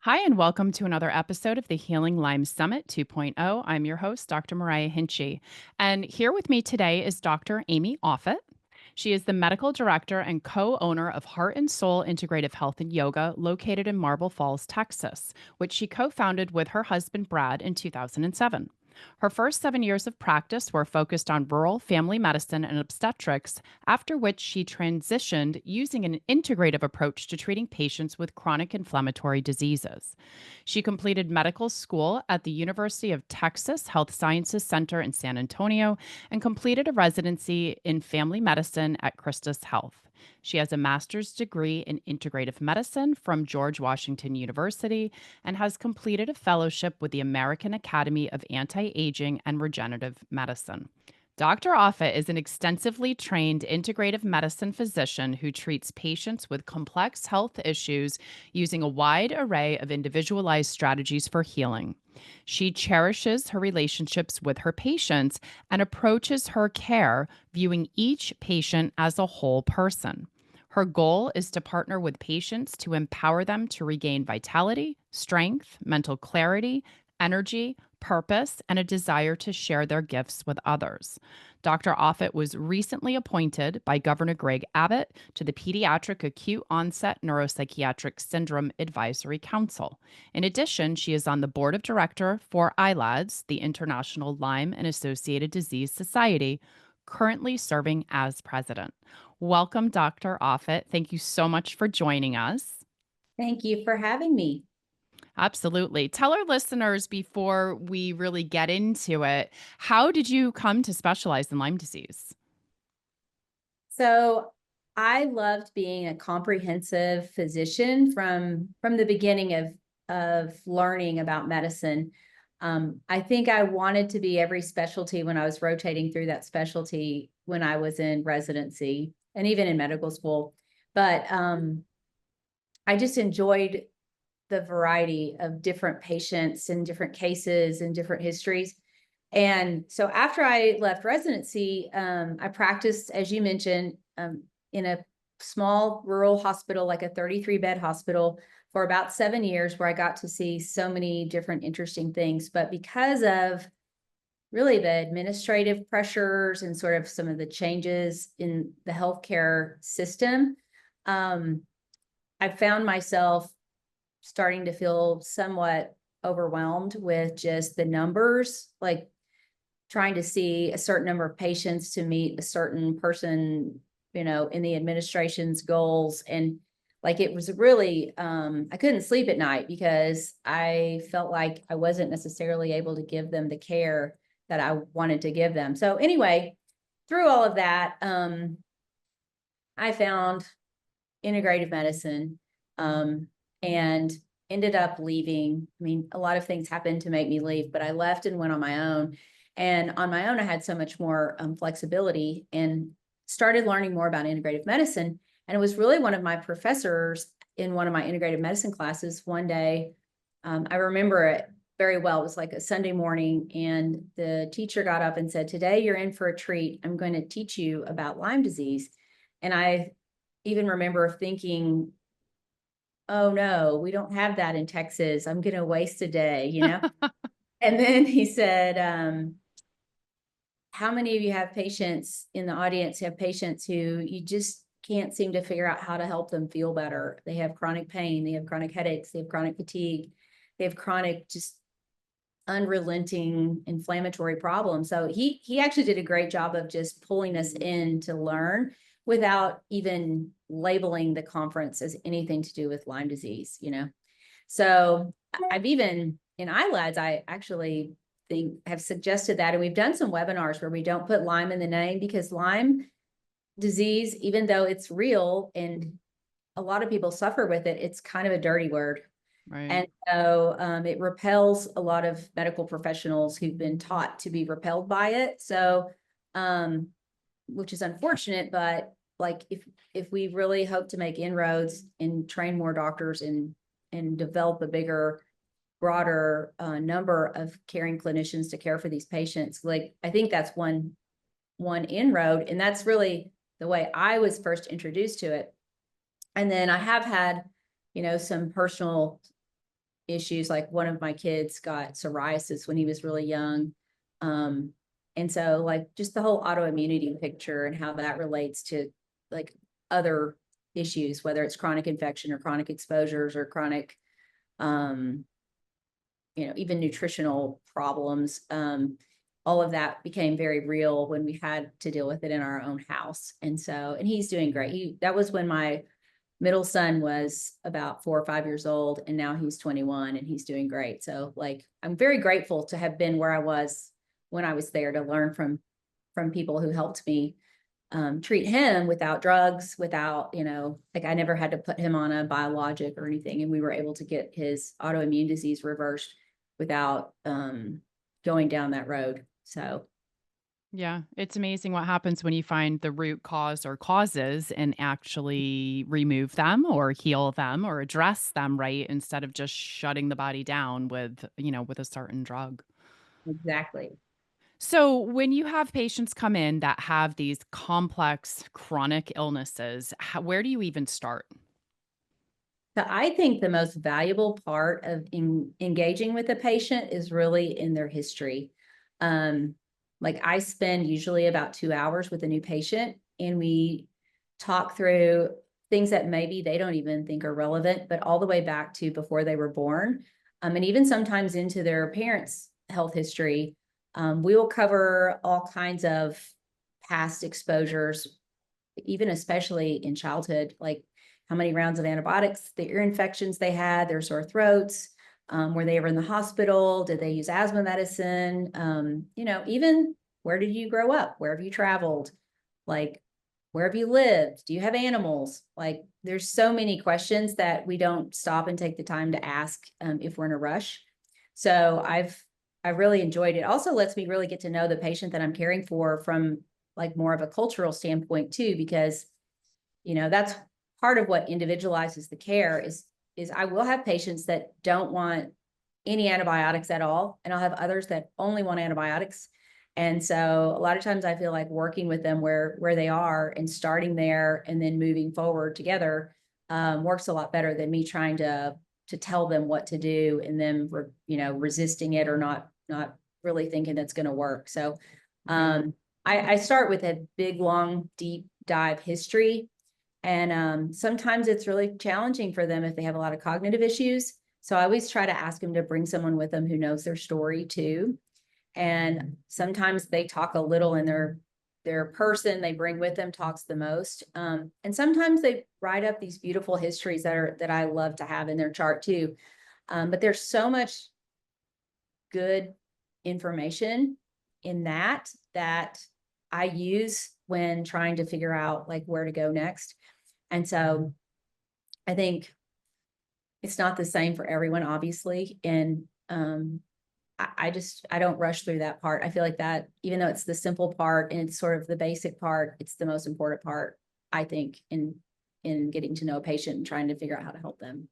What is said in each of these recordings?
Hi, and welcome to another episode of the Healing Lyme Summit 2.0. I'm your host, Dr. Mariah Hinchy. And here with me today is Dr. Amy Offit. She is the medical director and co owner of Heart and Soul Integrative Health and Yoga, located in Marble Falls, Texas, which she co founded with her husband, Brad, in 2007. Her first 7 years of practice were focused on rural family medicine and obstetrics, after which she transitioned using an integrative approach to treating patients with chronic inflammatory diseases. She completed medical school at the University of Texas Health Sciences Center in San Antonio and completed a residency in family medicine at Christus Health. She has a master's degree in integrative medicine from George Washington University and has completed a fellowship with the American Academy of Anti Aging and Regenerative Medicine. Dr. Offit is an extensively trained integrative medicine physician who treats patients with complex health issues using a wide array of individualized strategies for healing. She cherishes her relationships with her patients and approaches her care viewing each patient as a whole person. Her goal is to partner with patients to empower them to regain vitality, strength, mental clarity, energy, purpose, and a desire to share their gifts with others. Dr. Offit was recently appointed by Governor Greg Abbott to the Pediatric Acute Onset Neuropsychiatric Syndrome Advisory Council. In addition, she is on the board of director for ILADS, the International Lyme and Associated Disease Society, currently serving as president. Welcome, Dr. Offit. Thank you so much for joining us. Thank you for having me. Absolutely. Tell our listeners before we really get into it, how did you come to specialize in Lyme disease? So I loved being a comprehensive physician from the beginning of learning about medicine. I think I wanted to be every specialty when I was rotating through that specialty when I was in residency and even in medical school. But I just enjoyed the variety of different patients and different cases and different histories. And so after I left residency, I practiced, as you mentioned, in a small rural hospital, like a 33-bed hospital, for about 7 years, where I got to see so many different interesting things. But because of really the administrative pressures and sort of some of the changes in the healthcare system, um, I found myself starting to feel somewhat overwhelmed with just the numbers, like trying to see a certain number of patients to meet a certain person, in the administration's goals. And like, it was really, I couldn't sleep at night because I felt like I wasn't necessarily able to give them the care that I wanted to give them. So anyway, through all of that, I found integrative medicine, and ended up leaving. I mean, a lot of things happened to make me leave, but I left and went on my own. And on my own, I had so much more flexibility and started learning more about integrative medicine. And it was really one of my professors in one of my integrative medicine classes one day. I remember it very well. It was like a Sunday morning, and the teacher got up and said, "Today you're in for a treat. I'm going to teach you about Lyme disease." And I even remember thinking, "Oh no, we don't have that in Texas. I'm going to waste a day." And then he said, "How many of you have patients in the audience, have patients who you just can't seem to figure out how to help them feel better? They have chronic pain, they have chronic headaches, they have chronic fatigue, they have chronic, just unrelenting inflammatory problems." So he actually did a great job of just pulling us in to learn without even labeling the conference as anything to do with Lyme disease. So I've even in ILADS, I actually think have suggested that, and we've done some webinars where we don't put Lyme in the name, because Lyme disease, even though it's real and a lot of people suffer with it, it's kind of a dirty word. Right. And so it repels a lot of medical professionals who've been taught to be repelled by it. So, which is unfortunate, but like, if we really hope to make inroads and train more doctors and develop a bigger, broader number of caring clinicians to care for these patients, like, I think that's one inroad, and that's really the way I was first introduced to it. And then I have had, some personal issues. Like one of my kids got psoriasis when he was really young. And so like just the whole autoimmunity picture and how that relates to like other issues, whether it's chronic infection or chronic exposures or chronic, um, even nutritional problems. All of that became very real when we had to deal with it in our own house. And he's doing great. That was when my middle son was about 4 or 5 years old, and now he's 21 and he's doing great. So like, I'm very grateful to have been where I was when I was there, to learn from people who helped me treat him without drugs, without, like I never had to put him on a biologic or anything. And we were able to get his autoimmune disease reversed without going down that road. So Yeah, it's amazing what happens when you find the root cause or causes and actually remove them or heal them or address them, right? Instead of just shutting the body down with, with a certain drug. exactly. So, when you have patients come in that have these complex chronic illnesses, where do you even start? So I think the most valuable part of engaging with a patient is really in their history. Um, like I spend usually about 2 hours with a new patient, and we talk through things that maybe they don't even think are relevant, but all the way back to before they were born, and even sometimes into their parents' health history. We will cover all kinds of past exposures, even especially in childhood, like how many rounds of antibiotics, the ear infections they had, their sore throats, were they ever in the hospital? Did they use asthma medicine? Even where did you grow up? Where have you traveled? Like, where have you lived? Do you have animals? Like, there's so many questions that we don't stop and take the time to ask if we're in a rush. So I really enjoyed it. Also lets me really get to know the patient that I'm caring for from like more of a cultural standpoint too, because that's part of what individualizes the care is I will have patients that don't want any antibiotics at all, and I'll have others that only want antibiotics. And so a lot of times I feel like working with them where they are and starting there and then moving forward together works a lot better than me trying to tell them what to do and then resisting it or not really thinking that's going to work. So I start with a big, long, deep dive history. And sometimes it's really challenging for them if they have a lot of cognitive issues. So I always try to ask them to bring someone with them who knows their story too. And sometimes they talk a little, and their person they bring with them talks the most. And sometimes they write up these beautiful histories that I love to have in their chart too. But there's so much good information in that I use when trying to figure out like where to go next. And so I think it's not the same for everyone, obviously. And I don't rush through that part. I feel like that, even though it's the simple part and it's sort of the basic part, it's the most important part, I think, in getting to know a patient and trying to figure out how to help them.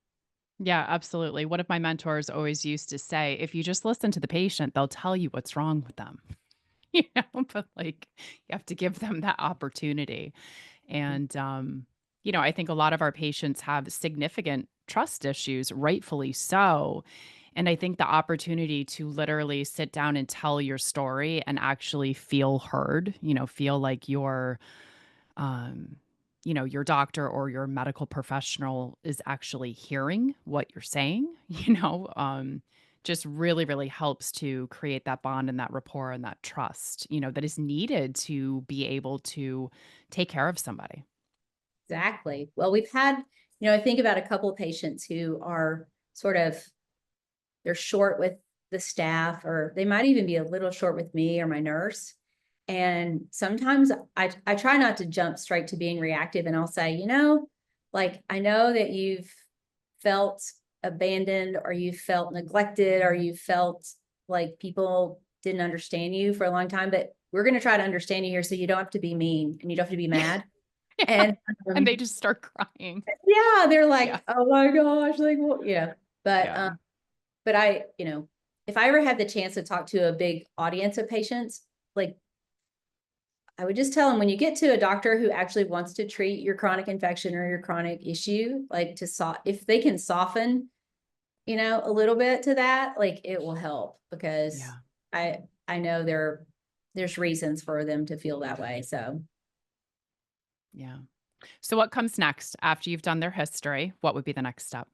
Yeah, absolutely. One of my mentors always used to say, if you just listen to the patient, they'll tell you what's wrong with them. But like you have to give them that opportunity. And I think a lot of our patients have significant trust issues, rightfully so. And I think the opportunity to literally sit down and tell your story and actually feel heard, feel like um, your doctor or your medical professional is actually hearing what you're saying, just really, really helps to create that bond and that rapport and that trust, that is needed to be able to take care of somebody. Exactly. Well, we've had, I think about a couple of patients who are sort of, they're short with the staff, or they might even be a little short with me or my nurse. And sometimes I try not to jump straight to being reactive, and I'll say, like, I know that you've felt abandoned, or you felt neglected, or you felt like people didn't understand you for a long time, but we're going to try to understand you here so you don't have to be mean and you don't have to be mad. Yeah. And And they just start crying. yeah, they're Yeah. like, oh my gosh, like, well, yeah. But Yeah. but I, if I ever had the chance to talk to a big audience of patients, like I would just tell them, when you get to a doctor who actually wants to treat your chronic infection or your chronic issue, like if they can soften a little bit to that, like it will help because Yeah. I know there's reasons for them to feel that way. Yeah. So what comes next after you've done their history? What would be the next step?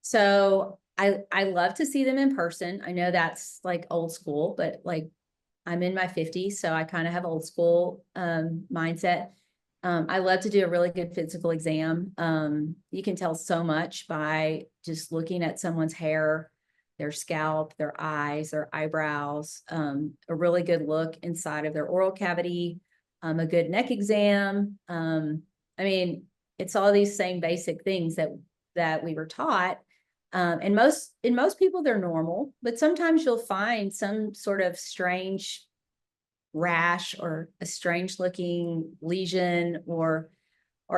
So I love to see them in person. I know that's like old school, but like I'm in my 50s, so I kind of have old school mindset. I love to do a really good physical exam. You can tell so much by just looking at someone's hair, their scalp, their eyes, their eyebrows, a really good look inside of their oral cavity, a good neck exam. I mean, it's all these same basic things that we were taught. And in most people, they're normal, but sometimes you'll find some sort of strange rash or a strange looking lesion or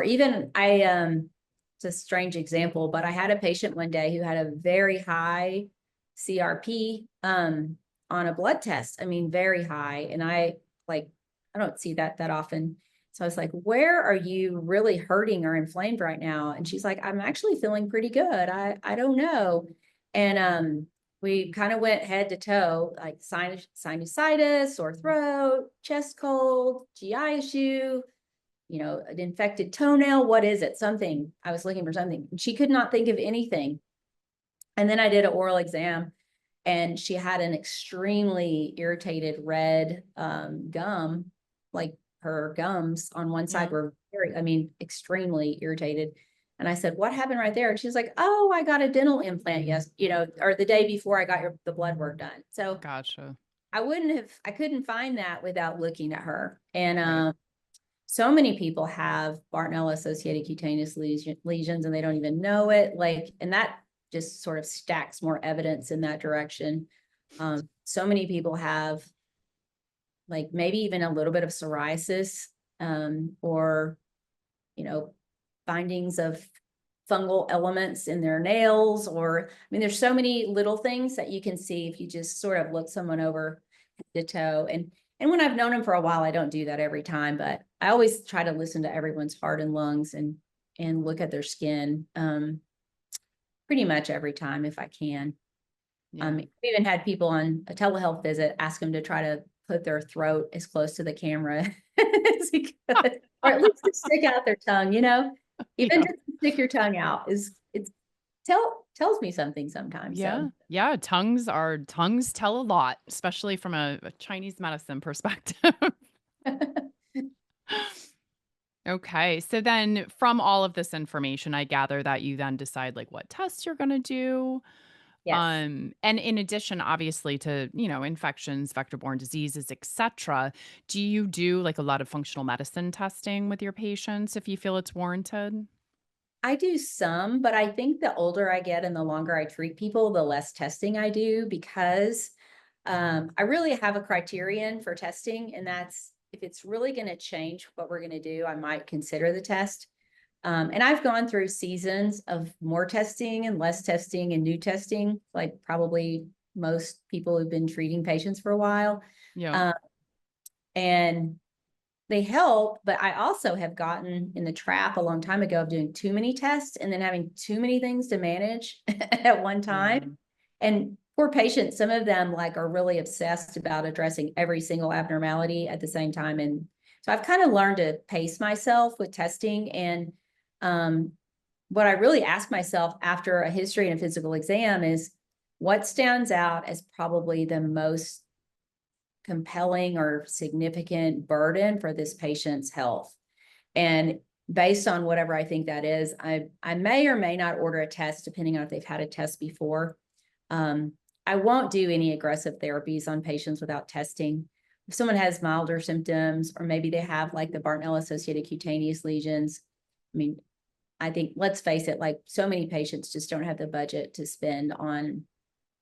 even it's a strange example, but I had a patient one day who had a very high CRP on a blood test. I mean, very high. And I don't see that often. So I was like, where are you really hurting or inflamed right now? And she's like, I'm actually feeling pretty good. I don't know. And we kind of went head to toe, like sinusitis, sore throat, chest cold, GI issue, an infected toenail. What is it? Something. I was looking for something. She could not think of anything. And then I did an oral exam and she had an extremely irritated red gum, like her gums on one side Yeah. were extremely irritated. And I said, what happened right there? And she's like, oh, I got a dental implant. Yes. Or the day before I got the blood work done. So Gotcha. I couldn't find that without looking at her. And, Right. so many people have Bartonella associated cutaneous lesions and they don't even know it. And that just sort of stacks more evidence in that direction. So many people have like maybe even a little bit of psoriasis, or, findings of fungal elements in their nails, or, there's so many little things that you can see if you just sort of look someone over the toe. And when I've known them for a while, I don't do that every time, but I always try to listen to everyone's heart and lungs and look at their skin, pretty much every time if I can. Yeah. I've even had people on a telehealth visit ask them to try to put their throat as close to the camera as he could, or at least to stick out their tongue, even Yeah. just to stick your tongue out it's tells me something sometimes. Yeah. So Yeah. Tongues tell a lot, especially from a Chinese medicine perspective. Okay. So then from all of this information, I gather that you then decide like what tests you're going to do. yes. And in addition, obviously, to, infections, vector-borne diseases, etc., do you do like a lot of functional medicine testing with your patients if you feel it's warranted? I do some, but I think the older I get and the longer I treat people, the less testing I do because I really have a criterion for testing, and that's if it's really going to change what we're going to do, I might consider the test. And I've gone through seasons of more testing and less testing and new testing, like probably most people who've been treating patients for a while. Yeah. Um, and they help, but I also have gotten in the trap a long time ago of doing too many tests and then having too many things to manage at one Yeah. time. And poor patients, some of them like are really obsessed about addressing every single abnormality at the same time. And so I've kind of learned to pace myself with testing. And um, what I really ask myself after a history and a physical exam is what stands out as probably the most compelling or significant burden for this patient's health. And based on whatever I think that is, I may or may not order a test depending on if they've had a test before. Um, I won't do any aggressive therapies on patients without testing. If someone has milder symptoms, or maybe they have like the Bartonella associated cutaneous lesions, I think, let's face it, like so many patients just don't have the budget to spend on,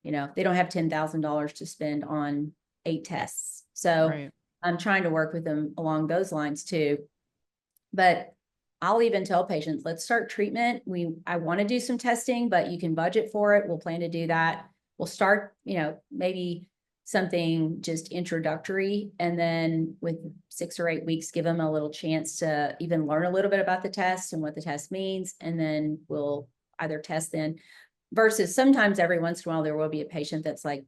they don't have $10,000 to spend on 8 tests. So Right. I'm trying to work with them along those lines too. But I'll even tell patients, let's start treatment. I want to do some testing, but you can budget for it. We'll plan to do that. We'll start, maybe something just introductory. And then with 6 or 8 weeks, give them a little chance to even learn a little bit about the test and what the test means. And then we'll either test then. versus sometimes every once in a while, there will be a patient that's like,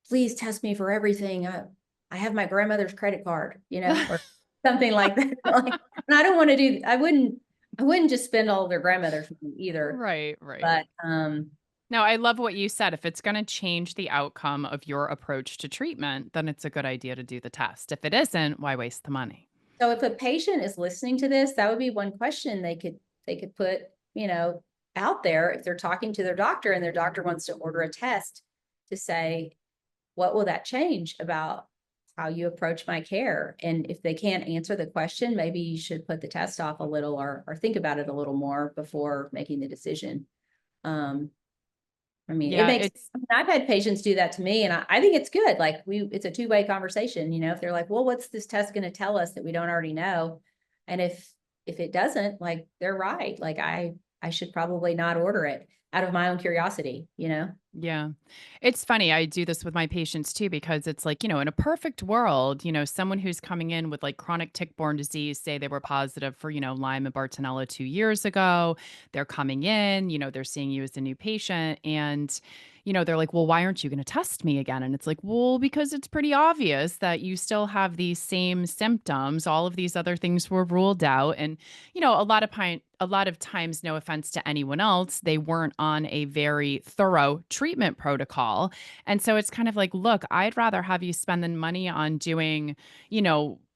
please test me for everything. I have my grandmother's credit card, or something like that. Like, and I don't want to I wouldn't just spend all of their grandmother's money either. Right, right. But, No, I love what you said. If it's going to change the outcome of your approach to treatment, then it's a good idea to do the test. If it isn't, why waste the money? so if a patient is listening to this, that would be one question they could put, out there if they're talking to their doctor and their doctor wants to order a test to say, what will that change about how you approach my care? And if they can't answer the question, maybe you should put the test off a little or think about it a little more before making the decision. Um, I mean, Yeah, I've had patients do that to me and I think it's good. Like it's a two-way conversation, if they're like, well, what's this test going to tell us that we don't already know? And if it doesn't, like, they're right. Like I should probably not order it out of my own curiosity. yeah. It's funny. I do this with my patients too, because it's like, in a perfect world, someone who's coming in with like chronic tick-borne disease, say they were positive for, Lyme and Bartonella 2 years ago. They're coming in, they're seeing you as a new patient. And, they're like, well, why aren't you going to test me again? And it's like, well, because it's pretty obvious that you still have these same symptoms. All of these other things were ruled out. And, a lot of times, no offense to anyone else, they weren't on a very thorough treatment protocol. And so it's kind of like, look, I'd rather have you spend the money on doing,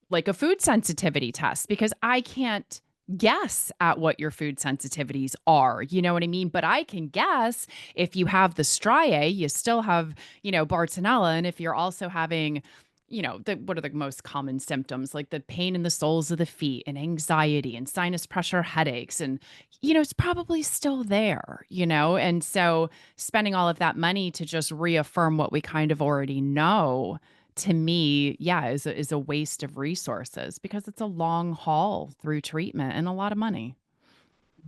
like a food sensitivity test because I can't guess at what your food sensitivities are. You know what I mean? But I can guess if you have the striae, you still have, Bartonella. And if you're also having, what are the most common symptoms like the pain in the soles of the feet and anxiety and sinus pressure headaches and it's probably still there, and so spending all of that money to just reaffirm what we kind of already know, to me, yeah, is a waste of resources because it's a long haul through treatment and a lot of money.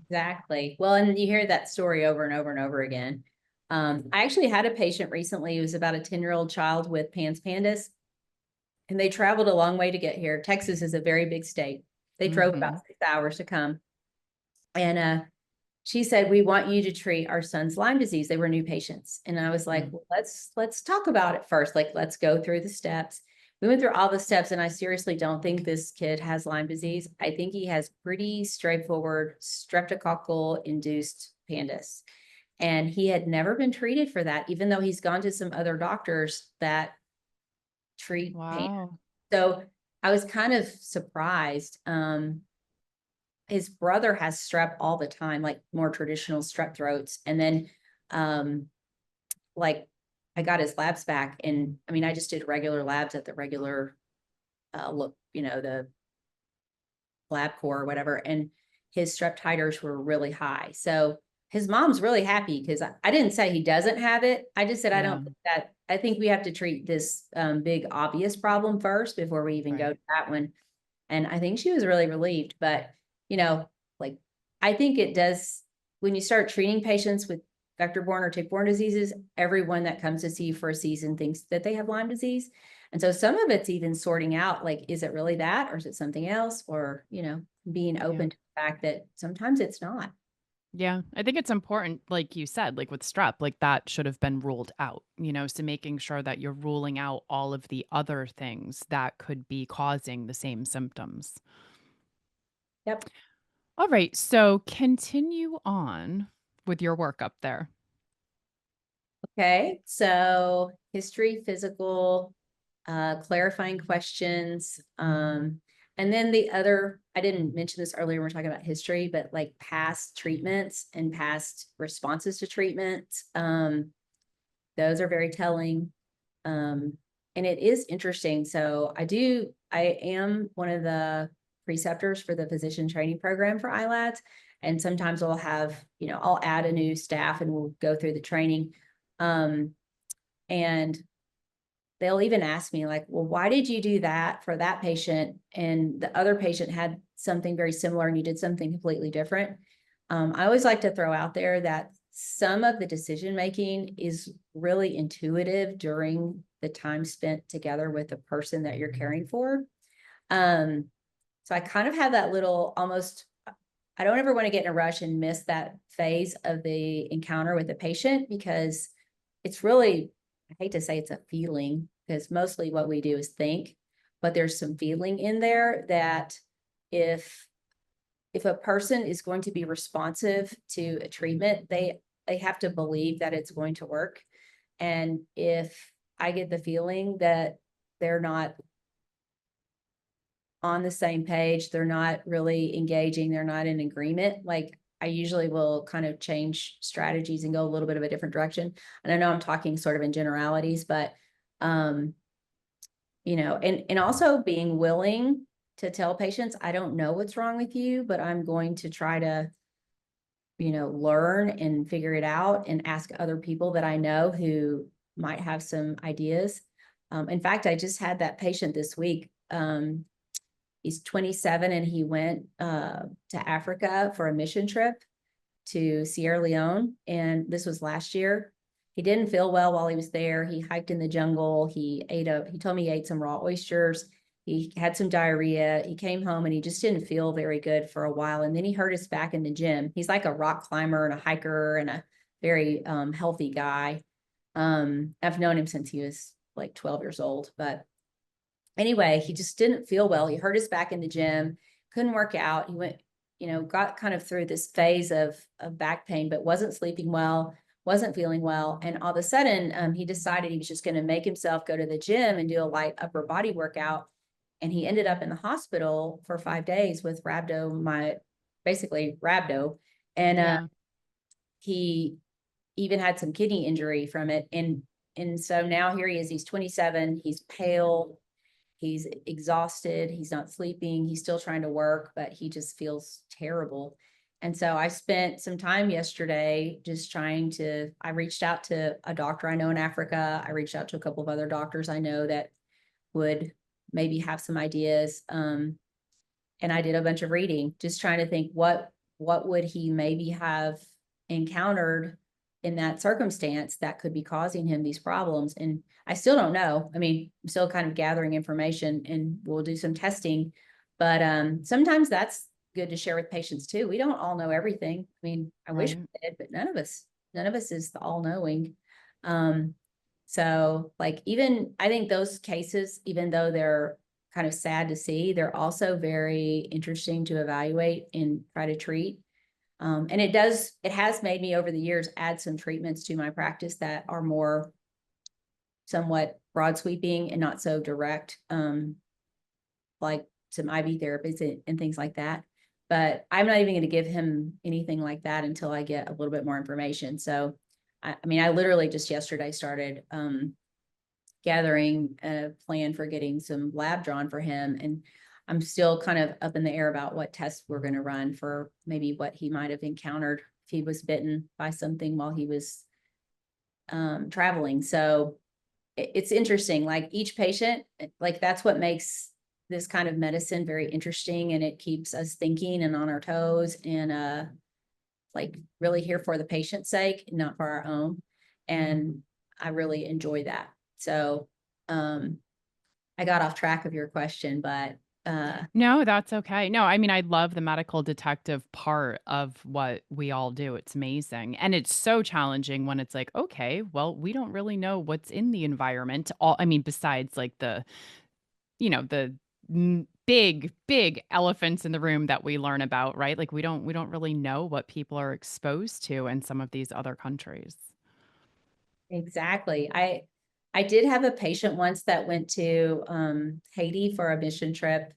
Exactly. Well, and you hear that story over and over and over again. I actually had a patient recently who was about a 10-year-old child with pans pandas, and they traveled a long way to get here. Texas is a very big state. They drove Mhm. about 6 hours to come. And she said, we want you to treat our son's Lyme disease. They were new patients. And I was like, Mm. well, let's talk about it first. Like, let's go through the steps. We went through all the steps, and I seriously don't think this kid has Lyme disease. I think he has pretty straightforward streptococcal induced pandas. And he had never been treated for that, even though he's gone to some other doctors that treat pandas. Wow. So I was kind of surprised. His brother has strep all the time, like more traditional strep throats. And then, like, I got his labs back, and I mean, I just did regular labs at the regular, look, the lab core or whatever, and his strep titers were really high. So his mom's really happy because I didn't say he doesn't have it. I just said, Yeah. I think we have to treat this big obvious problem first before we even go Right. to that one. And I think she was really relieved, but like, I think it does, when you start treating patients with vector-borne or tick-borne diseases, everyone that comes to see you for a season thinks that they have Lyme disease. And so some of it's even sorting out, like, is it really that, or is it something else? Or, being Yeah. open to the fact that sometimes it's not. Yeah, I think it's important, like you said, like with strep, like that should have been ruled out, so making sure that you're ruling out all of the other things that could be causing the same symptoms. Yep. All right, so continue on with your work up there. Okay. So history, physical, clarifying questions. And then the other, I didn't mention this earlier, we're talking about history, but like past treatments and past responses to treatment. Those are very telling. And it is interesting. So I am one of the preceptors for the physician training program for ILADS. And sometimes we'll have, I'll add a new staff and we'll go through the training. And they'll even ask me like, well, why did you do that for that patient? And the other patient had something very similar and you did something completely different. I always like to throw out there that some of the decision-making is really intuitive during the time spent together with the person that you're caring for. So I kind of have that little almost, I don't ever want to get in a rush and miss that phase of the encounter with the patient, because it's really, I hate to say it's a feeling, because mostly what we do is think, but there's some feeling in there that if a person is going to be responsive to a treatment, they have to believe that it's going to work. And if I get the feeling that they're not on the same page, they're not really engaging, they're not in agreement, like I usually will kind of change strategies and go a little bit of a different direction. And I know I'm talking sort of in generalities, but um, and also being willing to tell patients, I don't know what's wrong with you, but I'm going to try to, learn and figure it out and ask other people that I know who might have some ideas. In fact, I just had that patient this week. He's 27 and he went to Africa for a mission trip to Sierra Leone. And this was last year. He didn't feel well while he was there. He hiked in the jungle. He told me he ate some raw oysters. He had some diarrhea. He came home and he just didn't feel very good for a while. And then he hurt his back in the gym. He's like a rock climber and a hiker and a very healthy guy. I've known him since he was like 12 years old, but anyway, he just didn't feel well. He hurt his back in the gym, couldn't work out. He went, got kind of through this phase of back pain, but wasn't sleeping well, wasn't feeling well. And all of a sudden, he decided he was just going to make himself go to the gym and do a light upper body workout. And he ended up in the hospital for 5 days with basically rhabdo. And Yeah. he even had some kidney injury from it. And so now here he is, he's 27, he's pale, he's exhausted, he's not sleeping, he's still trying to work, but he just feels terrible. And so I spent some time yesterday just I reached out to a doctor I know in Africa. I reached out to a couple of other doctors I know that would maybe have some ideas. And I did a bunch of reading, just trying to think what would he maybe have encountered in that circumstance that could be causing him these problems. And I still don't know. I mean, I'm still kind of gathering information and we'll do some testing, but sometimes that's good to share with patients too. We don't all know everything. I mean, I wish we did, but none of us is the all knowing. So like, even I think those cases, even though they're kind of sad to see, they're also very interesting to evaluate and try to treat. And it has made me over the years add some treatments to my practice that are more somewhat broad sweeping and not so direct, like some IV therapies and things like that. But I'm not even going to give him anything like that until I get a little bit more information. So, I mean, I literally just yesterday started gathering a plan for getting some lab drawn for him. And I'm still kind of up in the air about what tests we're going to run for maybe what he might have encountered if he was bitten by something while he was traveling. So it's interesting, like each patient, like that's what makes this kind of medicine very interesting, and it keeps us thinking and on our toes and like really here for the patient's sake, not for our own. And I really enjoy that. So I got off track of your question, but No, that's okay. No, I mean, I love the medical detective part of what we all do. It's amazing. And it's so challenging when it's like, okay, well, we don't really know what's in the environment. I mean, besides like the big, big elephants in the room that we learn about, right? Like we don't really know what people are exposed to in some of these other countries. exactly. I did have a patient once that went to Haiti for a mission trip,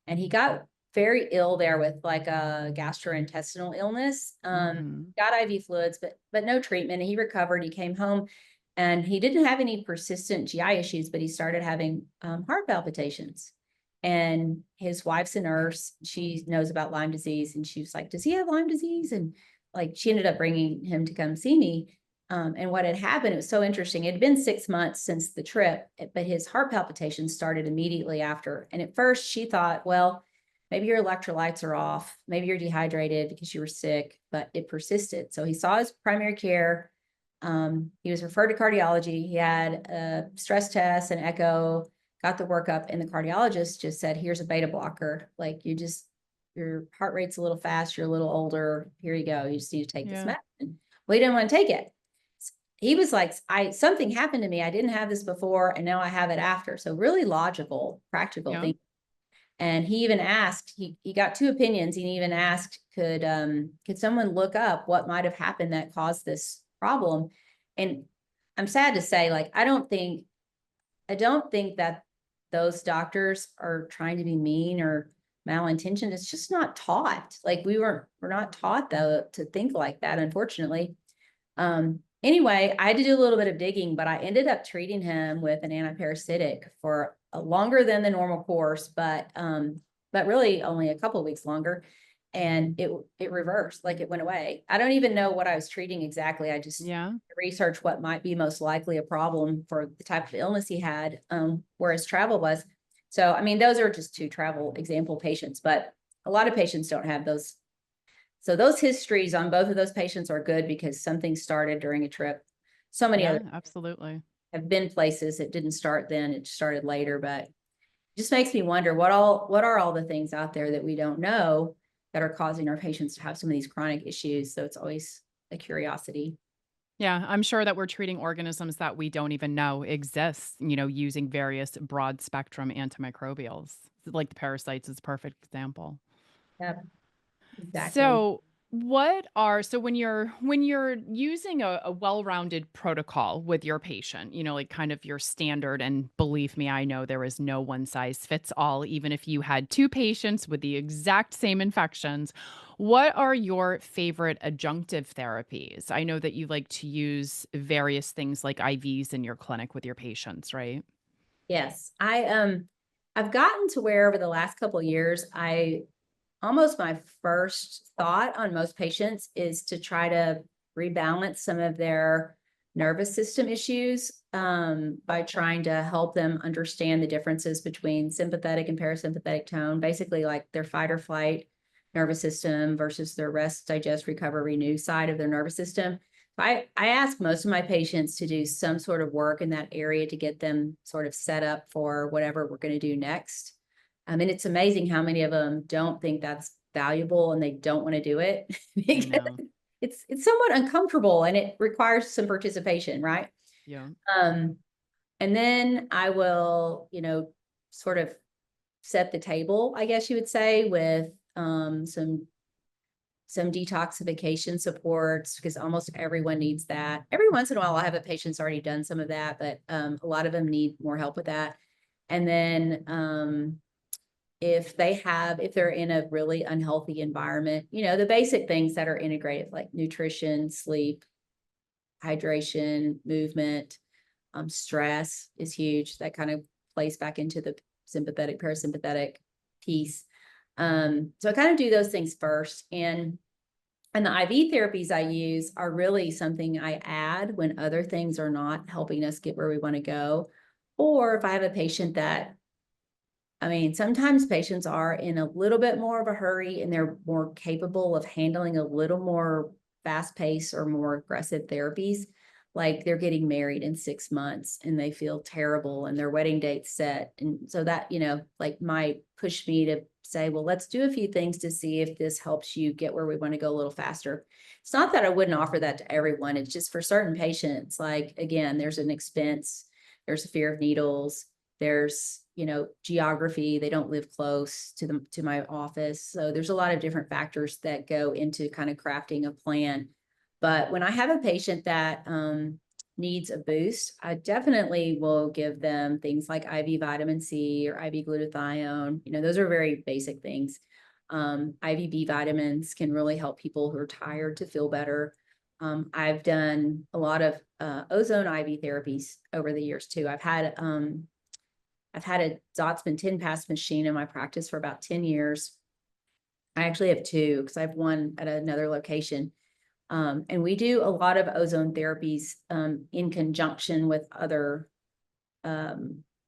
and he got very ill there with like a gastrointestinal illness. Mhm. Got IV fluids, but no treatment. He recovered. He came home, and he didn't have any persistent GI issues, but he started having heart palpitations. And his wife's a nurse. She knows about Lyme disease, and she was like, "Does he have Lyme disease?" And like, she ended up bringing him to come see me. And what had happened, it was so interesting. It had been 6 months since the trip, but his heart palpitations started immediately after. And at first she thought, well, maybe your electrolytes are off. Maybe you're dehydrated because you were sick, but it persisted. So he saw his primary care. He was referred to cardiology. He had a stress test, an echo, got the workup, and the cardiologist just said, here's a beta blocker. Like, you just your heart rate's a little fast, you're a little older. Here you go. You just need to take this Yeah. medicine. Well, he didn't want to take it. He was like, something happened to me. I didn't have this before, and now I have it after. So really logical, practical Yeah. thing. And he even asked, he got two opinions. He even asked, could someone look up what might have happened that caused this problem? And I'm sad to say, like, I don't think that those doctors are trying to be mean or malintentioned. It's just not taught. Like we're not taught though to think like that, unfortunately. Anyway, I had to do a little bit of digging, but I ended up treating him with an antiparasitic for a longer than the normal course, but really only a couple of weeks longer. And it reversed, like it went away. I don't even know what I was treating exactly. I just Yeah. researched what might be most likely a problem for the type of illness he had, where his travel was. So, I mean, those are just two travel example patients, but a lot of patients don't have those. So those histories on both of those patients are good because something started during a trip. So many Yeah, other absolutely. have been places it didn't start then, it started later, but it just makes me wonder what are all the things out there that we don't know that are causing our patients to have some of these chronic issues. So it's always a curiosity. Yeah, I'm sure that we're treating organisms that we don't even know exist, using various broad spectrum antimicrobials. Like the parasites is a perfect example. Yep, exactly. So, when you're using a well-rounded protocol with your patient, like kind of your standard, and believe me, I know there is no one size fits all, even if you had two patients with the exact same infections. What are your favorite adjunctive therapies? I know that you like to use various things like IVs in your clinic with your patients, right? Yes. I've gotten to where over the last couple of years, almost my first thought on most patients is to try to rebalance some of their nervous system issues, by trying to help them understand the differences between sympathetic and parasympathetic tone, basically like their fight or flight nervous system versus their rest, digest, recover, renew side of their nervous system. I ask most of my patients to do some sort of work in that area to get them sort of set up for whatever we're going to do next. I mean, it's amazing how many of them don't think that's valuable and they don't want to do it I because know. it's somewhat uncomfortable and it requires some participation, right? Yeah. Um, and then I will, sort of set the table, I guess you would say, with some detoxification supports because almost everyone needs that. Every once in a while, I have a patient's already done some of that, but a lot of them need more help with that. And then if they're in a really unhealthy environment, the basic things that are integrated like nutrition, sleep, hydration, movement, stress is huge. That kind of plays back into the sympathetic, parasympathetic piece. So I kind of do those things first. And the IV therapies I use are really something I add when other things are not helping us get where we want to go. Or if I have a patient sometimes patients are in a little bit more of a hurry and they're more capable of handling a little more fast pace or more aggressive therapies. Like they're getting married in 6 months and they feel terrible and their wedding date's set. And so that, like might push me to say, well, let's do a few things to see if this helps you get where we want to go a little faster. It's not that I wouldn't offer that to everyone. It's just for certain patients, like, again, there's an expense, there's a fear of needles, there's, geography. They don't live close to my office. So there's a lot of different factors that go into kind of crafting a plan. But when I have a patient that needs a boost, I definitely will give them things like IV vitamin C or IV glutathione. Those are very basic things. IV B vitamins can really help people who are tired to feel better. I've done a lot of ozone IV therapies over the years too. I've had a Zotzman 10 pass machine in my practice for about 10 years. I actually have two because I have one at another location. And we do a lot of ozone therapies in conjunction with other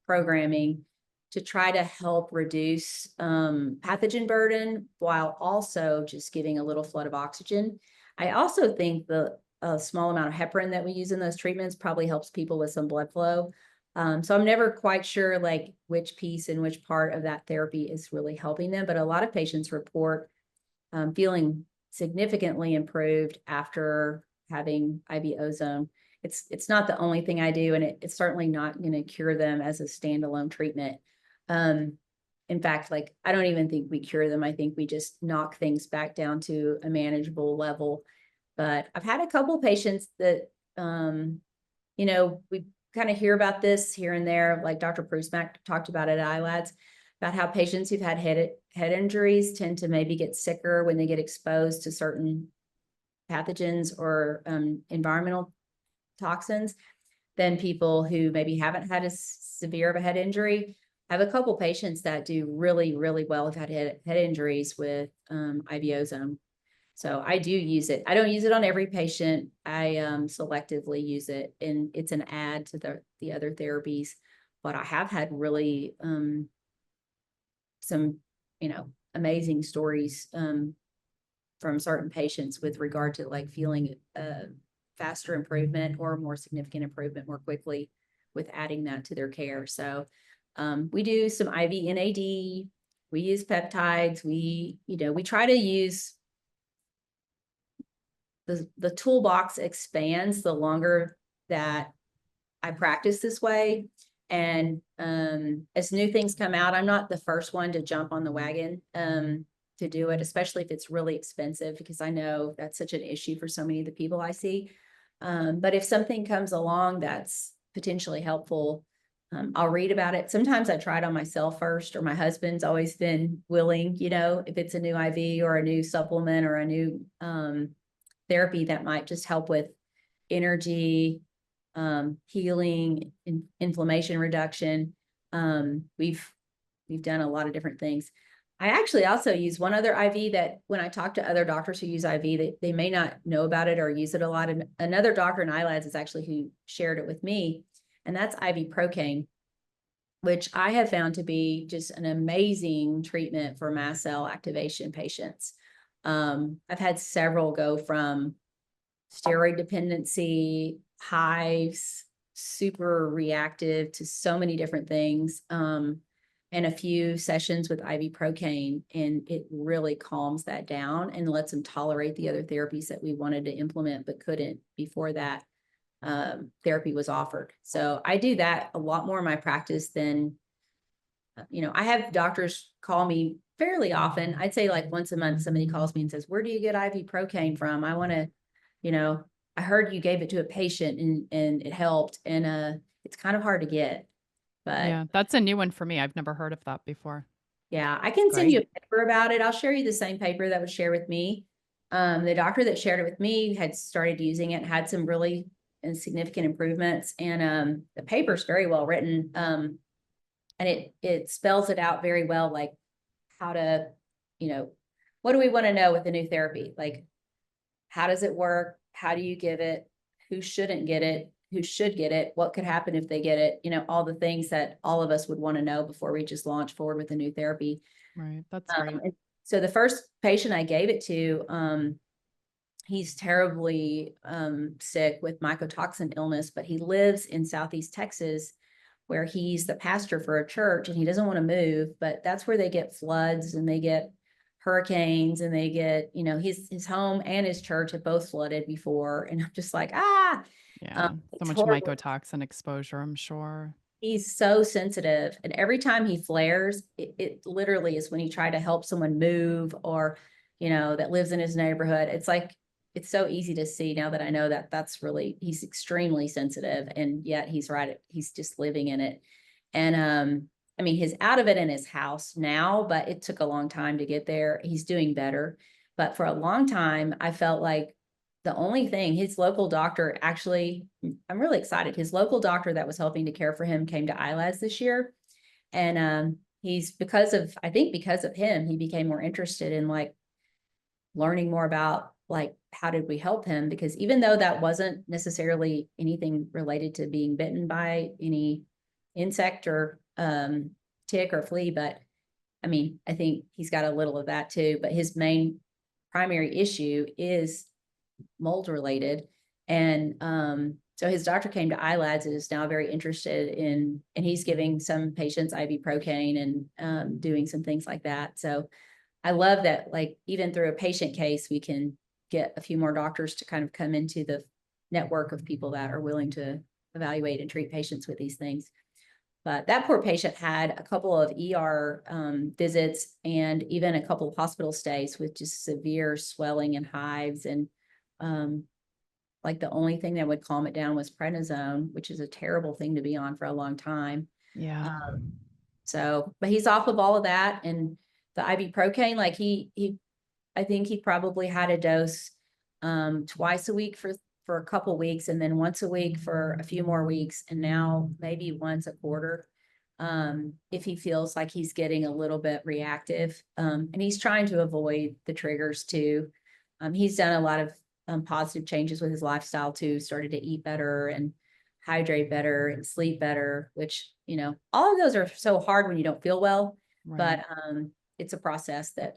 programming to try to help reduce pathogen burden while also just giving a little flood of oxygen. I also think the small amount of heparin that we use in those treatments probably helps people with some blood flow. So I'm never quite sure like which piece and which part of that therapy is really helping them. But a lot of patients report feeling significantly improved after having IV ozone. It's not the only thing I do, and it's certainly not going to cure them as a standalone treatment. Um, in fact, like I don't even think we cure them. I think we just knock things back down to a manageable level. But I've had a couple patients that we kind of hear about this here and there, like Dr. Prusmack talked about it at ILADS, about how patients who've had head injuries tend to maybe get sicker when they get exposed to certain pathogens or environmental toxins than people who maybe haven't had as severe of a head injury. I have a couple patients that do really, really well, have had head injuries with IV ozone. So I do use it. I don't use it on every patient. I selectively use it, and it's an add to the other therapies. But I have had really some, amazing stories from certain patients with regard to like feeling faster improvement or more significant improvement more quickly with adding that to their care. So we do some IV NAD. We use peptides. We try to use the toolbox expands the longer that I practice this way. And as new things come out, I'm not the first one to jump on the wagon to do it, especially if it's really expensive, because I know that's such an issue for so many of the people I see. But if something comes along that's potentially helpful, I'll read about it. Sometimes I try it on myself first, or my husband's always been willing, if it's a new IV or a new supplement or a new therapy that might just help with energy, healing, inflammation reduction. We've done a lot of different things. I actually also use one other IV that when I talk to other doctors who use IV, they may not know about it or use it a lot. And another doctor in ILADS is actually who shared it with me, and that's IV Procaine, which I have found to be just an amazing treatment for mast cell activation patients. I've had several go from steroid dependency, hives, super reactive to so many different things, and a few sessions with IV Procaine, and it really calms that down and lets them tolerate the other therapies that we wanted to implement but couldn't before that therapy was offered. So I do that a lot more in my practice than, I have doctors call me fairly often. I'd say like once a month, somebody calls me and says, "Where do you get IV Procaine from? I want to, I heard you gave it to a patient and it helped." And it's kind of hard to get, but Yeah, that's a new one for me. I've never heard of that before. yeah, I That's can send you great. a paper about it. I'll share you the same paper that was shared with me. The doctor that shared it with me had started using it, had some really significant improvements, and the paper's very well written. And it spells it out very well, like how to, what do we want to know with the new therapy? Like, how does it work? How do you give it? Who shouldn't get it? Who should get it? What could happen if they get it? All the things that all of us would want to know before we just launch forward with a new therapy. Right. That's great. And so the first patient I gave it to, he's terribly sick with mycotoxin illness, but he lives in Southeast Texas, where he's the pastor for a church, and he doesn't want to move, but that's where they get floods and they get hurricanes, and they get, his home and his church have both flooded before. And I'm just like, Yeah. So it's much horrible. mycotoxin exposure, I'm sure. He's so sensitive. And every time he flares, it literally is when he tried to help someone move, or, that lives in his neighborhood. It's like, it's so easy to see now that I know that he's extremely sensitive, and yet he's right. He's just living in it. And I mean, he's out of it in his house now, but it took a long time to get there. He's doing better. But for a long time, I felt like the only thing, his local doctor actually, I'm really excited. His local doctor that was helping to care for him came to ILADS this year. And I think because of him, he became more interested in like learning more about like, how did we help him? Because even though that wasn't necessarily anything related to being bitten by any insect or tick or flea, but I mean, I think he's got a little of that too, but his main primary issue is mold related. And So his doctor came to iLads and is now very interested in, and he's giving some patients IV Procaine and doing some things like that. So I love that, like, even through a patient case, we can get a few more doctors to kind of come into the network of people that are willing to evaluate and treat patients with these things. But that poor patient had a couple of ER visits and even a couple of hospital stays with just severe swelling and hives. And like the only thing that would calm it down was prednisone, which is a terrible thing to be on for a long time. Yeah. So, but he's off of all of that. And the IV Procaine, like I think he probably had a dose twice a week for a couple weeks, and then once a week for a few more weeks, and now maybe once a quarter. If he feels like he's getting a little bit reactive, and he's trying to avoid the triggers too. He's done a lot of positive changes with his lifestyle too, started to eat better and hydrate better and sleep better, which, all of those are so hard when you don't feel well, Right. but it's a process that,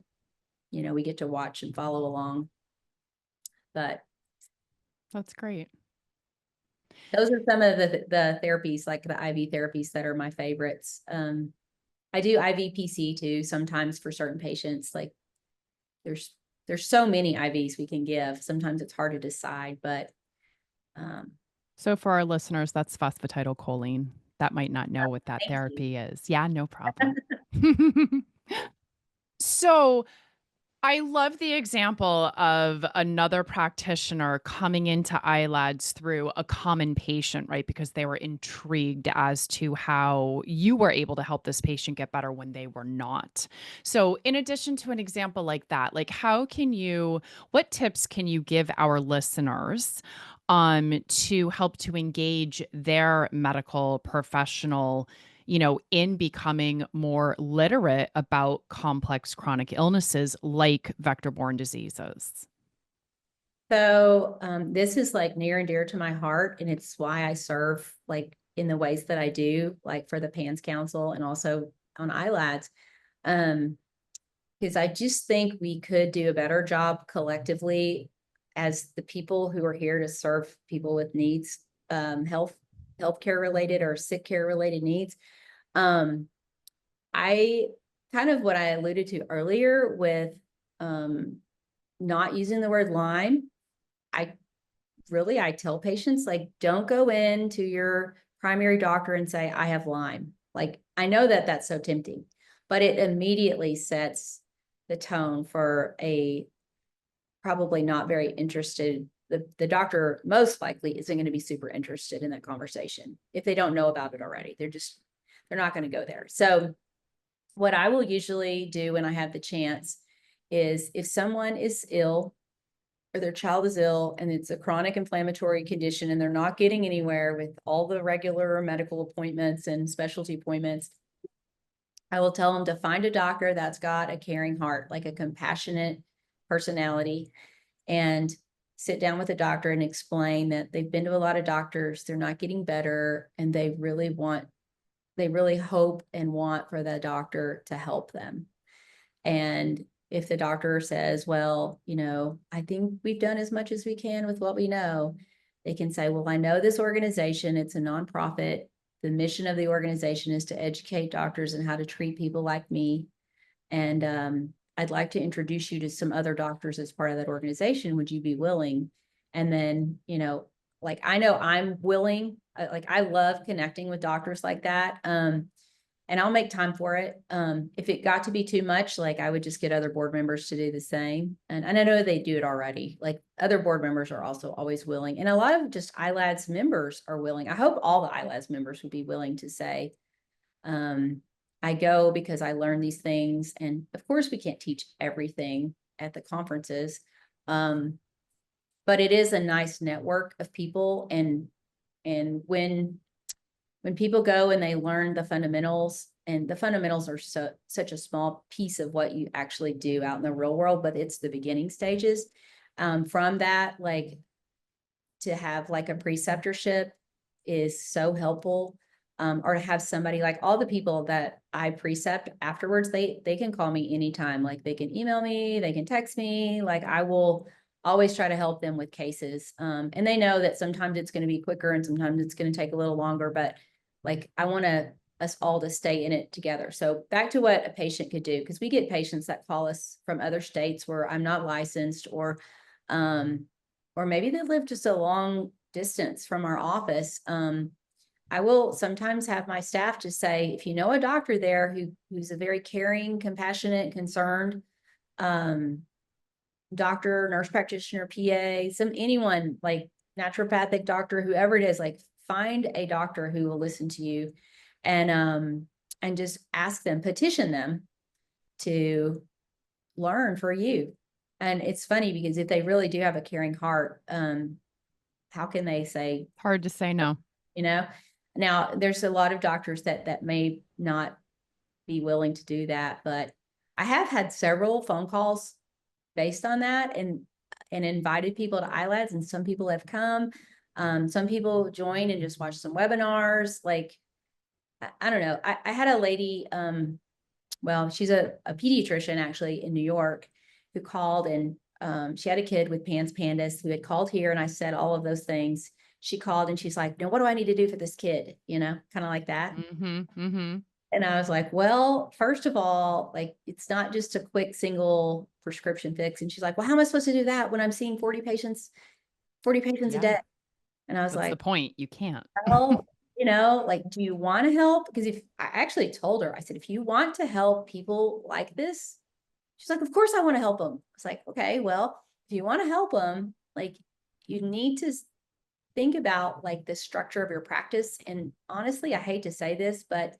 we get to watch and follow along. But That's great. those are some of the therapies, like the IV therapies, that are my favorites. I do IVPC too, sometimes for certain patients. Like there's so many IVs we can give. Sometimes it's hard to decide, but So for our listeners, that's phosphatidylcholine. That might not know what that thank you. therapy is. Yeah, no problem. So I love the example of another practitioner coming into iLads through a common patient, right? Because they were intrigued as to how you were able to help this patient get better when they were not. So, in addition to an example like that, like what tips can you give our listeners to help to engage their medical professional, in becoming more literate about complex chronic illnesses like vector-borne diseases? So this is like near and dear to my heart, and it's why I serve like in the ways that I do, like for the PANS Council and also on iLads. Because I just think we could do a better job collectively as the people who are here to serve people with needs, healthcare related or sick care related needs. I kind of what I alluded to earlier with not using the word Lyme. I tell patients, like, don't go into your primary doctor and say, I have Lyme. Like, I know that that's so tempting, but it immediately sets the tone for a probably not very interested. The doctor most likely isn't going to be super interested in that conversation if they don't know about it already. They're not going to go there. So what I will usually do when I have the chance is if someone is ill or their child is ill and it's a chronic inflammatory condition and they're not getting anywhere with all the regular medical appointments and specialty appointments, I will tell them to find a doctor that's got a caring heart, like a compassionate personality, and sit down with a doctor and explain that they've been to a lot of doctors, they're not getting better, and they really hope and want for the doctor to help them. And if the doctor says, well, I think we've done as much as we can with what we know, they can say, well, I know this organization, it's a nonprofit. The mission of the organization is to educate doctors on how to treat people like me. And I'd like to introduce you to some other doctors as part of that organization. Would you be willing? And then, like, I know I'm willing. I love connecting with doctors like that. And I'll make time for it. If it got to be too much, like, I would just get other board members to do the same. And I know they do it already. Like, other board members are also always willing. And a lot of just iLads members are willing. I hope all the iLads members would be willing to say, I go because I learn these things. And of course, we can't teach everything at the conferences. But it is a nice network of people. And when people go and they learn the fundamentals, and the fundamentals are such a small piece of what you actually do out in the real world, but it's the beginning stages. From that, like, to have like a preceptorship is so helpful. Or to have somebody, like, all the people that I precept afterwards, they can call me anytime. Like, they can email me, they can text me. Like, I will always try to help them with cases. And they know that sometimes it's going to be quicker and sometimes it's going to take a little longer, but like I want us all to stay in it together. So back to what a patient could do, because we get patients that call us from other states where I'm not licensed, um, or maybe they live just a long distance from our office. I will sometimes have my staff just say, if you know a doctor there who's a very caring, compassionate, concerned, um, doctor, nurse practitioner, PA, anyone like naturopathic doctor, whoever it is, like find a doctor who will listen to you and just ask them, petition them to learn for you. And it's funny because if they really do have a caring heart, how can they say, Hard to say no. you know? Now there's a lot of doctors that may not be willing to do that, but I have had several phone calls based on that and invited people to iLads, and some people have come. Some people join and just watch some webinars. Like, I don't know. I had a lady, well, she's a pediatrician actually in New York who called and she had a kid with Pans Pandas who had called here, and I said all of those things. She called and she's like, no, what do I need to do for this kid? Kind of like that. Mm-hmm. Mm-hmm. And I was like, well, first of all, like, it's not just a quick single prescription fix. And she's like, well, how am I supposed to do that when I'm seeing 40 patients a Yeah. day? And I was That's the like, point. You can't. well, like, do you want to help? Because if I actually told her, I said, if you want to help people like this, she's like, of course I want to help them. I was like, okay, well, if you want to help them, like, you need to think about like the structure of your practice. And honestly, I hate to say this, but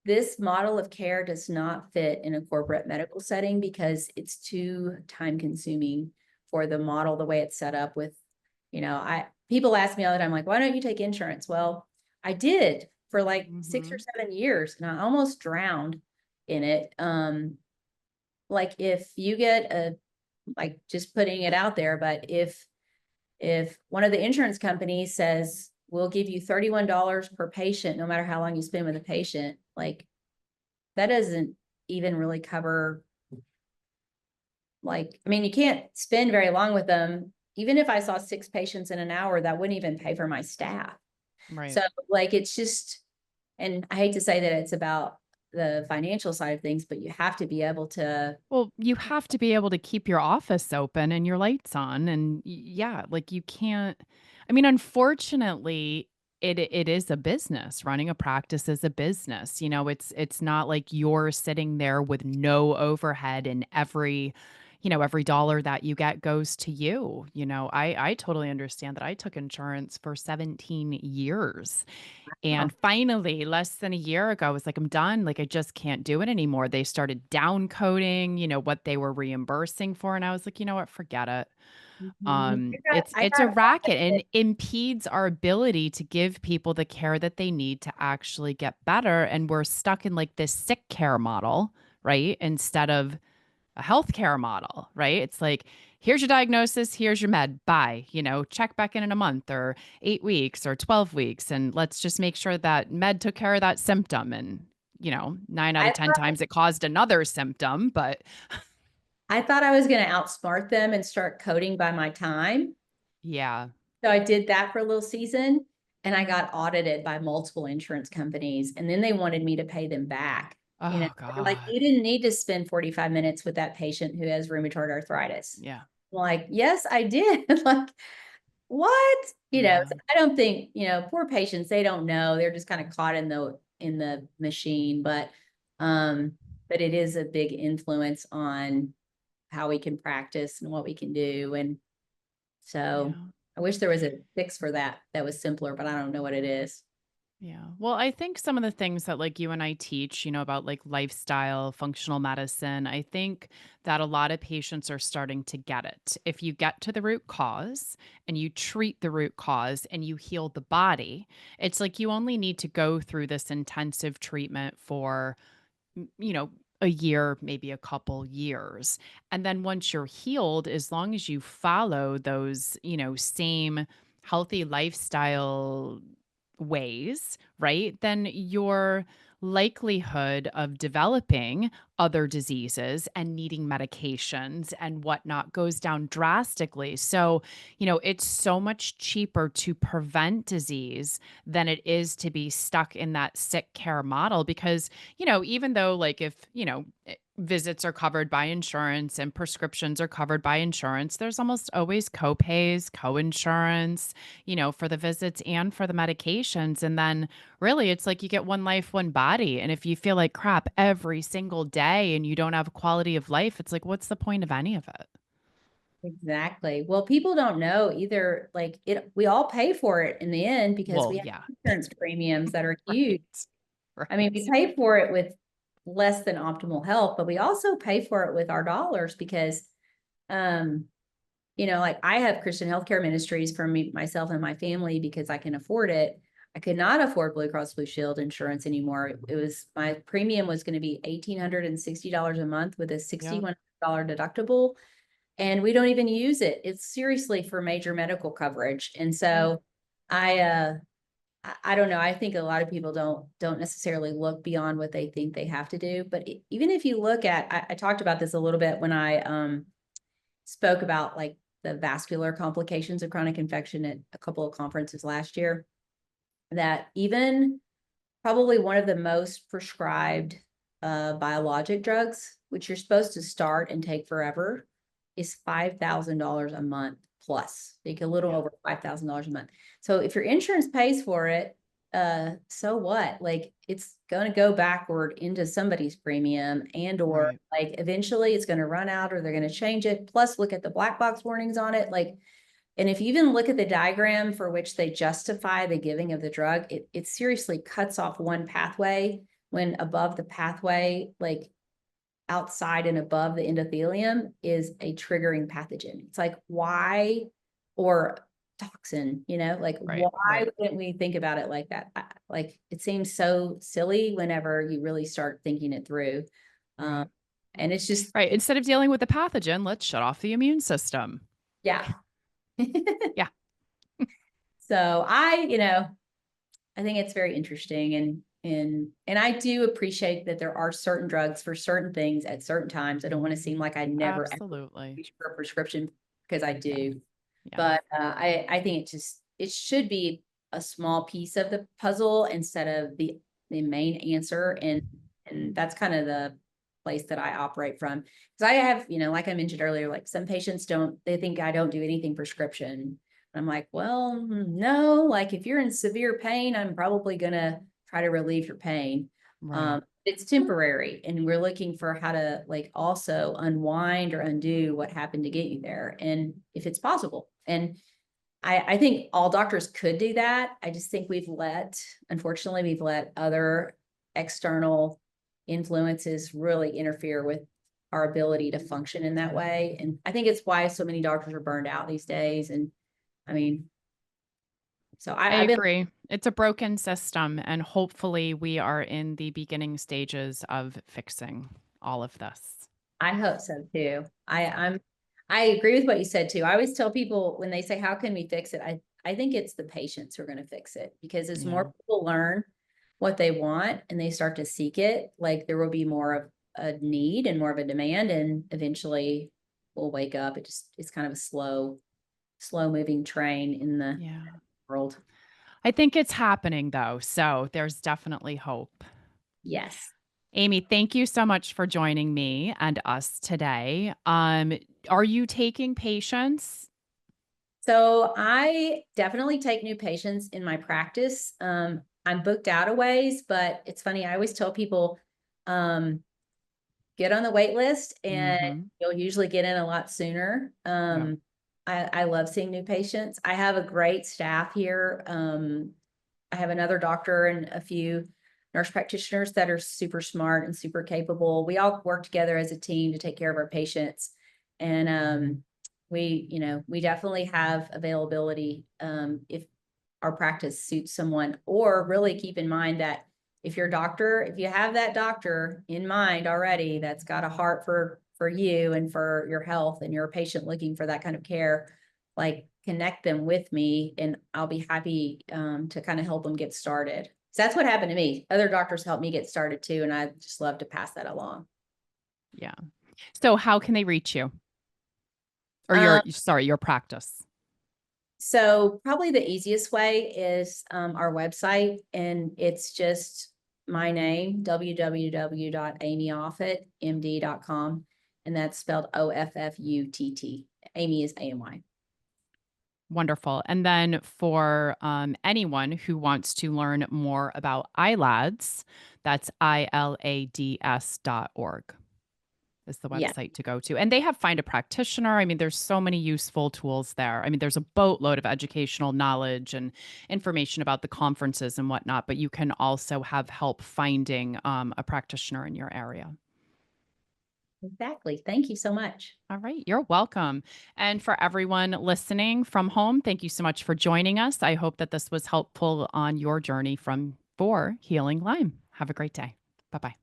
this model of care does not fit in a corporate medical setting because it's too time consuming for the model, the way it's set up with, people ask me all the time, like, why don't you take insurance? Well, I did for like 6 or Mm-hmm. 7 years and I almost drowned in it. Like if you get like just putting it out there, but if one of the insurance companies says, we'll give you $31 per patient, no matter how long you spend with a patient, like that doesn't even really cover, like, I mean, you can't spend very long with them. Even if I saw 6 patients in an hour, that wouldn't even pay for my staff. Right. So like, it's just, and I hate to say that it's about the financial side of things, but you have to be able to. Well, you have to be able to keep your office open and your lights on. And yeah, like you can't, I mean, unfortunately, it is a business. Running a practice is a business. It's not like you're sitting there with no overhead and every dollar that you get goes to you. I totally understand that. I took insurance for 17 years. Oh, And finally, less than a year ago, I was like, I'm done. Like, I just can't do it anymore. They started down coding, what they were reimbursing for. And I was like, you know what? Forget it. mhm. I It's got a racket and impedes our ability to give people the care that they need to actually get better. And we're stuck in like this sick care model, right? Instead of a healthcare model, right? It's like, here's your diagnosis, here's your med, bye. Check back in a month or 8 weeks or 12 weeks. And let's just make sure that med took care of that symptom. And, nine out I of 10 times it caused another symptom. But I thought I was going to outsmart them and start coding by my time. yeah. So I did that for a little season and I got audited by multiple insurance companies. And then they wanted me to pay them back. Oh, They're like, God. you didn't need to spend 45 minutes with that patient who has rheumatoid arthritis. Yeah. I'm like, yes, I did. Like, what? Yeah. So I don't think, poor patients, they don't know. They're just kind of caught in the machine. But it is a big influence on how we can practice and what we can do. And so Yeah. I wish there was a fix for that was simpler, but I don't know what it is. Yeah. Well, I think some of the things that like you and I teach, about like lifestyle, functional medicine, I think that a lot of patients are starting to get it. If you get to the root cause and you treat the root cause and you heal the body, it's like you only need to go through this intensive treatment for, m- you know, a year, maybe a couple years. And then once you're healed, as long as you follow those, same healthy lifestyle ways, right? Then your likelihood of developing other diseases and needing medications and whatnot goes down drastically. So, it's so much cheaper to prevent disease than it is to be stuck in that sick care model because, even though, like, if, visits are covered by insurance and prescriptions are covered by insurance, there's almost always copays, co-insurance, for the visits and for the medications. And then really it's like you get one life, one body. And if you feel like crap every single day and you don't have quality of life, it's like, what's the point of any of it? Exactly. Well, people don't know either, like we all pay for it in the end because Well, we have yeah. insurance premiums that are huge. Right. I mean, we Right. pay for it with less than optimal health, but we also pay for it with our dollars because, um, like I have Christian Healthcare Ministries for me, myself and my family because I can afford it. I could not afford Blue Cross Blue Shield insurance anymore. It was my premium was going to be $1,860 a month with a Yep. $6,100 deductible, and we don't even use it. It's seriously for major medical coverage. And Yep. so I I don't know. I think a lot of people don't necessarily look beyond what they think they have to do. But even if you look at, I talked about this a little bit when I spoke about like the vascular complications of chronic infection at a couple of conferences last year. That even probably one of the most prescribed biologic drugs, which you're supposed to start and take forever, is $5,000 a month plus, like a little Yeah. over $5,000 a month. So if your insurance pays for it, so what? Like it's going to go backward into somebody's premium, and or Right. like eventually it's going to run out or they're going to change it. Plus, look at the black box warnings on it. Like, and if you even look at the diagram for which they justify the giving of the drug, it seriously cuts off one pathway when above the pathway, like outside and above the endothelium, is a triggering pathogen. It's like, why? Or toxin, like, Right. why Right. wouldn't we think about it like that? Like, it seems so silly whenever you really start thinking it through. Um, Right. and it's just, Right. Instead of dealing with the pathogen, let's shut off the immune system. yeah. Yeah. So I think it's very interesting, and I do appreciate that there are certain drugs for certain things at certain times. I don't want to seem like I never ever Absolutely. reach for a prescription because I Yes. do. Yes. But I think it should be a small piece of the puzzle instead of the main answer, and that's kind of the place that I operate from. Because I have, like I mentioned earlier, like some patients they think I don't do anything prescription. I'm like, well, no, like if you're in severe pain, I'm probably gonna try to relieve your pain. Right. It's temporary, and we're looking for how to like also unwind or undo what happened to get you there, and if it's possible. And I think all doctors could do that. I just think unfortunately, we've let other external influences really interfere with our ability to function in that way. And I think it's why so many doctors are burned out these days. And I mean, so I I've been, agree. It's a broken system, and hopefully, we are in the beginning stages of fixing all of this. I hope so too. So, I agree with what you said too. I always tell people when they say, how can we fix it? I think it's the patients who are going to fix it, because as yeah. more people learn what they want and they start to seek it, like there will be more of a need and more of a demand, and eventually we'll wake up. It's kind of a slow moving train in the Yeah. world. I think it's happening, though. So, there's definitely hope. Yes. Amy, thank you so much for joining me and us today. Are you taking patients? So I definitely take new patients in my practice. I'm booked out a ways, but it's funny. I always tell people, um, get on the wait list and Mm-hmm. you'll usually get in a lot sooner. Yep. I love seeing new patients. I have a great staff here. I have another doctor and a few nurse practitioners that are super smart and super capable. We all work together as a team to take care of our patients. And we definitely have availability if our practice suits someone, or really keep in mind that if you have that doctor in mind already that's got a heart for you and for your health, and you're a patient looking for that kind of care, like connect them with me and I'll be happy to kind of help them get started. So that's what happened to me. Other doctors helped me get started too, and I just love to pass that along. Yeah. So how can they reach you? Or Um, your practice? so probably the easiest way is our website, and it's just my name, www.amyoffutt.md.com, and that's spelled Offutt. Amy is AMY. Wonderful. And then for anyone who wants to learn more about ILADS, that's ILADS.org is the Yeah. website to go to. And they have Find a Practitioner. I mean, there's so many useful tools there. I mean, there's a boatload of educational knowledge and information about the conferences and whatnot, but you can also have help finding a practitioner in your area. Exactly. Thank you so much. All right, you're welcome. And for everyone listening from home, thank you so much for joining us. I hope that this was helpful on your journey for healing Lyme. Have a great day. Bye bye.